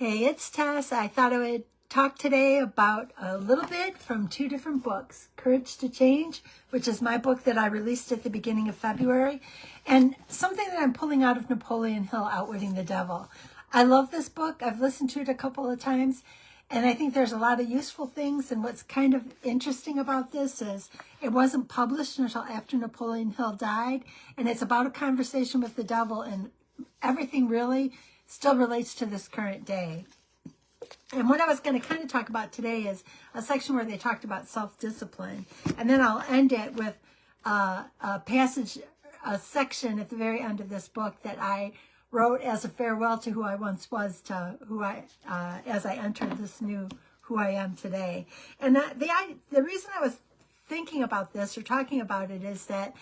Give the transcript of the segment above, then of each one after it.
Hey, it's Tess. I thought I would talk today about a little bit from two different books. Courage to Change, which is my book that I released at the beginning of February, and something that I'm pulling out of Napoleon Hill, Outwitting the Devil. I love this book. I've listened to it a couple of times, and I think there's a lot of useful things. And what's kind of interesting about this is it wasn't published until after Napoleon Hill died, and it's about a conversation with the devil, and everything really still relates to this current day. And what I was going to kind of talk about today is a section where they talked about self-discipline. And then I'll end it with a passage, a section at the very end of this book that I wrote as a farewell to who I once was, to who I, as I entered this new who I am today. And the reason I was thinking about this or talking about it is that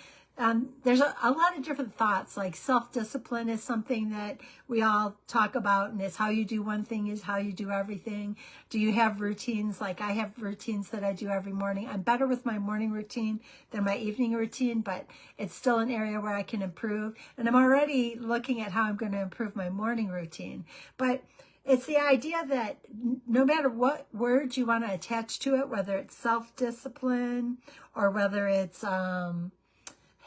there's a lot of different thoughts, like self-discipline is something that we all talk about, and it's how you do one thing is how you do everything. Do you have routines? Like I have routines that I do every morning. I'm better with my morning routine than my evening routine, but it's still an area where I can improve. And I'm already looking at how I'm going to improve my morning routine. But it's the idea that no matter what word you want to attach to it, whether it's self-discipline or whether it's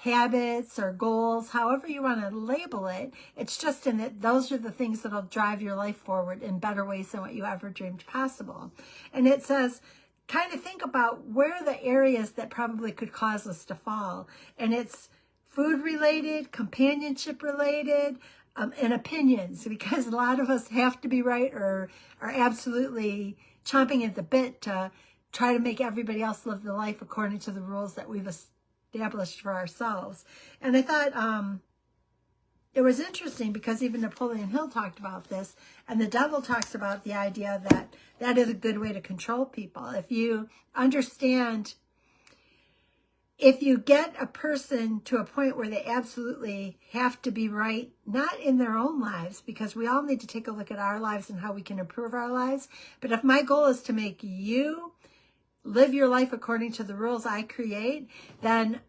habits or goals, however you want to label it, it's just in that those are the things that'll drive your life forward in better ways than what you ever dreamed possible. And it says, kind of think about where are the areas that probably could cause us to fall. And it's food related, companionship related, and opinions, because a lot of us have to be right or are absolutely chomping at the bit to try to make everybody else live the life according to the rules that we've established for ourselves. And I thought it was interesting because even Napoleon Hill talked about this, and the devil talks about the idea that that is a good way to control people. If you understand, if you get a person to a point where they absolutely have to be right, not in their own lives, because we all need to take a look at our lives and how we can improve our lives. But if my goal is to make you live your life according to the rules I create, then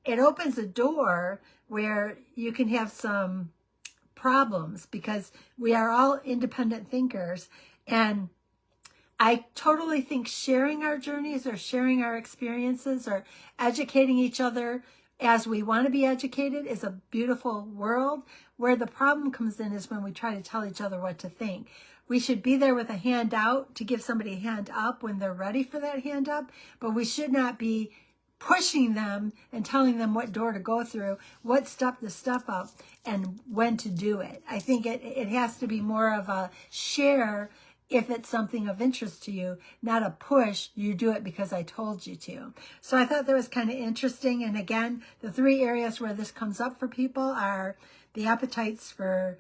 it opens a door where you can have some problems, because we are all independent thinkers. And I totally think sharing our journeys or sharing our experiences or educating each other as we want to be educated is a beautiful world. Where the problem comes in is when we try to tell each other what to think. We should be there with a hand out to give somebody a hand up when they're ready for that hand up, but we should not be pushing them and telling them what door to go through, what step to step up, and when to do it. I think it has to be more of a share if it's something of interest to you, not a push, you do it because I told you to. So I thought that was kind of interesting. And again, the three areas where this comes up for people are the appetites for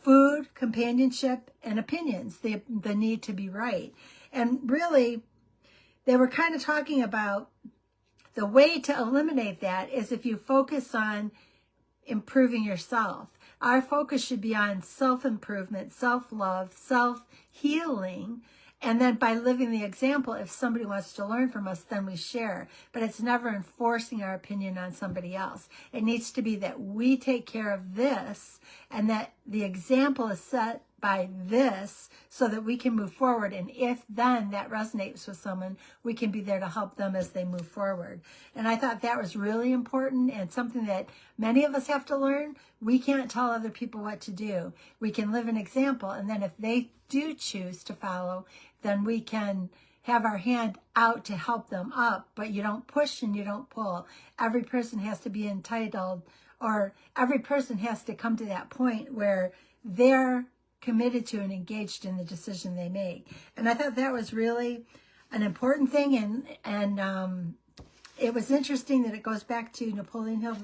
food, companionship, and opinions, the need to be right. And really, they were kind of talking about the way to eliminate that is if you focus on improving yourself. Our focus should be on self-improvement, self-love, self-healing. And then by living the example, if somebody wants to learn from us, then we share. But it's never enforcing our opinion on somebody else. It needs to be that we take care of this and that the example is set by this so that we can move forward. And if then that resonates with someone, we can be there to help them as they move forward. And I thought that was really important and something that many of us have to learn. We can't tell other people what to do. We can live an example. And then if they do choose to follow, then we can have our hand out to help them up. But you don't push and you don't pull. Every person has to be entitled, or every person has to come to that point where they're committed to and engaged in the decision they make. And I thought that was really an important thing. And it was interesting that it goes back to Napoleon Hill,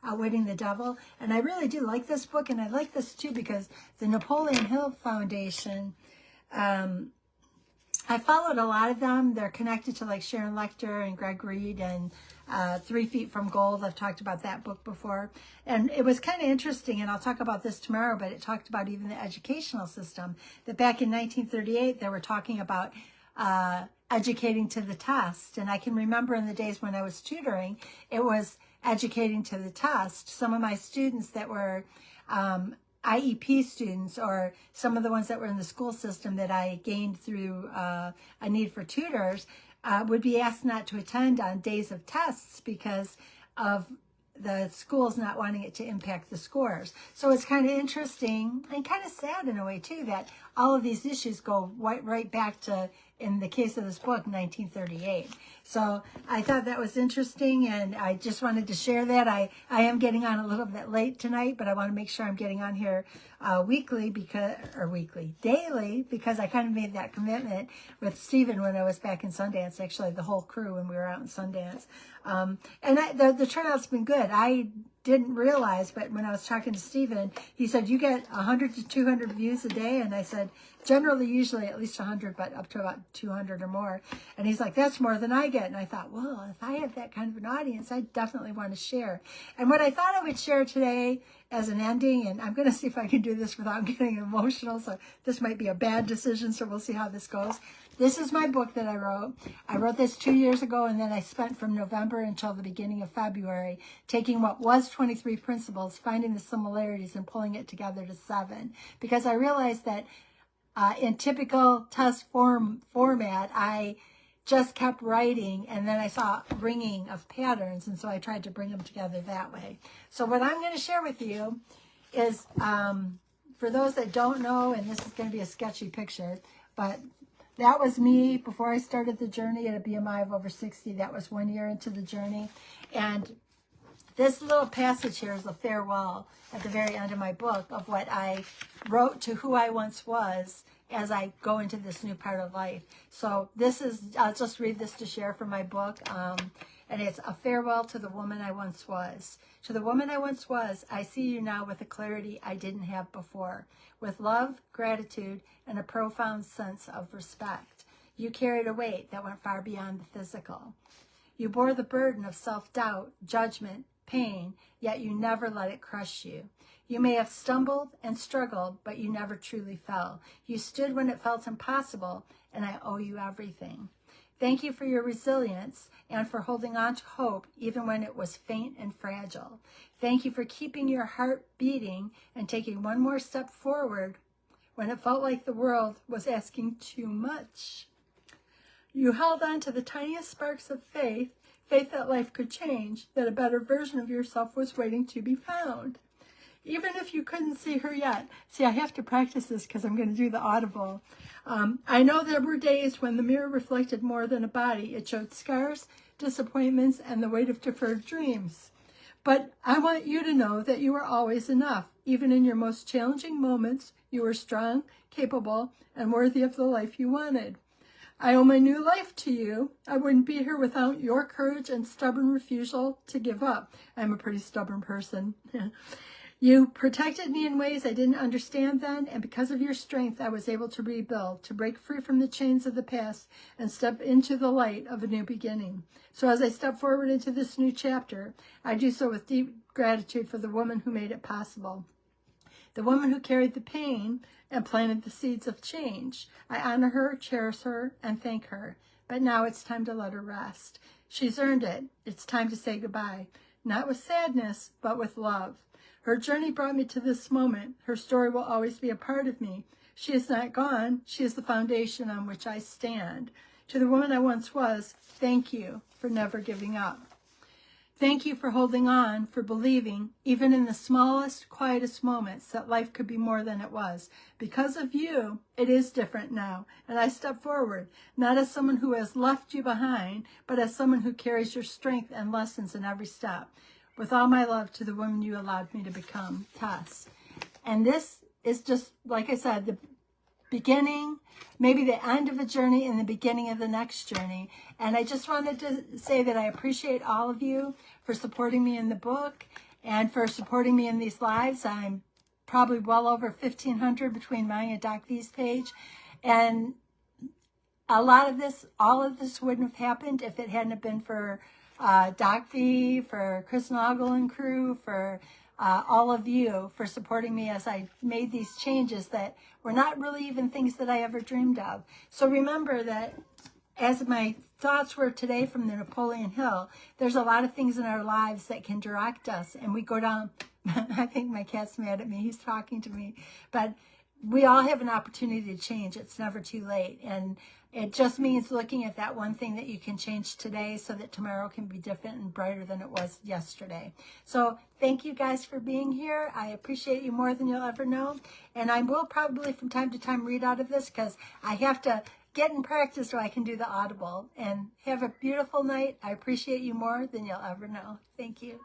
Outwitting the Devil. And I really do like this book. And I like this too because the Napoleon Hill Foundation, I followed a lot of them. They're connected to like Sharon Lechter and Greg Reed and 3 Feet from Gold. I've talked about that book before. And it was kind of interesting, and I'll talk about this tomorrow, but it talked about even the educational system. That back in 1938, they were talking about educating to the test. And I can remember in the days when I was tutoring, it was educating to the test. Some of my students that were IEP students, or some of the ones that were in the school system that I gained through a need for tutors, would be asked not to attend on days of tests because of the schools not wanting it to impact the scores. So it's kind of interesting and kind of sad in a way too that all of these issues go right back to, in the case of this book, 1938. So I thought that was interesting, and I just wanted to share that. I am getting on a little bit late tonight, but I want to make sure I'm getting on here daily, because I kind of made that commitment with Stephen when I was back in Sundance, actually the whole crew when we were out in Sundance. And the turnout's been good. I didn't realize, but when I was talking to Stephen, he said, you get 100 to 200 views a day. And I said, generally, usually at least 100, but up to about 200 or more. And he's like, that's more than I get. And I thought, well, if I have that kind of an audience, I definitely want to share. And what I thought I would share today as an ending, and I'm going to see if I can do this without getting emotional, so this might be a bad decision, so we'll see how this goes. This is my book that I wrote. I wrote this 2 years ago, and then I spent from November until the beginning of February taking what was 23 principles, finding the similarities, and pulling it together to 7. Because I realized that in typical test format, I just kept writing, and then I saw ringing of patterns, and so I tried to bring them together that way. So what I'm going to share with you is, for those that don't know, and this is going to be a sketchy picture, but that was me before I started the journey at a BMI of over 60. That was 1 year into the journey. And this little passage here is a farewell at the very end of my book of what I wrote to who I once was as I go into this new part of life. So this is, I'll just read this to share from my book. And it's a farewell to the woman I once was. To the woman I once was, I see you now with a clarity I didn't have before, with love, gratitude, and a profound sense of respect. You carried a weight that went far beyond the physical. You bore the burden of self-doubt, judgment, pain, yet you never let it crush you. You may have stumbled and struggled, but you never truly fell. You stood when it felt impossible, and I owe you everything. Thank you for your resilience and for holding on to hope even when it was faint and fragile. Thank you for keeping your heart beating and taking one more step forward when it felt like the world was asking too much. You held on to the tiniest sparks of faith, faith that life could change, that a better version of yourself was waiting to be found. Even if you couldn't see her yet. See, I have to practice this because I'm going to do the audible. I know there were days when the mirror reflected more than a body. It showed scars, disappointments, and the weight of deferred dreams. But I want you to know that you are always enough. Even in your most challenging moments, you are strong, capable, and worthy of the life you wanted. I owe my new life to you. I wouldn't be here without your courage and stubborn refusal to give up. I'm a pretty stubborn person. You protected me in ways I didn't understand then, and because of your strength, I was able to rebuild, to break free from the chains of the past and step into the light of a new beginning. So as I step forward into this new chapter, I do so with deep gratitude for the woman who made it possible, the woman who carried the pain and planted the seeds of change. I honor her, cherish her, and thank her. But now it's time to let her rest. She's earned it. It's time to say goodbye, not with sadness, but with love. Her journey brought me to this moment. Her story will always be a part of me. She is not gone. She is the foundation on which I stand. To the woman I once was, thank you for never giving up. Thank you for holding on, for believing, even in the smallest, quietest moments, that life could be more than it was. Because of you, it is different now. And I step forward, not as someone who has left you behind, but as someone who carries your strength and lessons in every step. With all my love to the woman you allowed me to become, Tess. And this is just, like I said, the beginning, maybe the end of a journey and the beginning of the next journey. And I just wanted to say that I appreciate all of you for supporting me in the book and for supporting me in these lives. I'm probably well over 1,500 between mine and Doc V's page. And a lot of this, all of this wouldn't have happened if it hadn't been for Doc V, for Chris Noggle and crew, for all of you for supporting me as I made these changes that were not really even things that I ever dreamed of. So remember that as my thoughts were today from the Napoleon Hill, there's a lot of things in our lives that can direct us, and we go down. I think my cat's mad at me. He's talking to me, but we all have an opportunity to change. It's never too late. And it just means looking at that one thing that you can change today so that tomorrow can be different and brighter than it was yesterday. So thank you guys for being here. I appreciate you more than you'll ever know. And I will probably from time to time read out of this because I have to get in practice so I can do the audible. And have a beautiful night. I appreciate you more than you'll ever know. Thank you.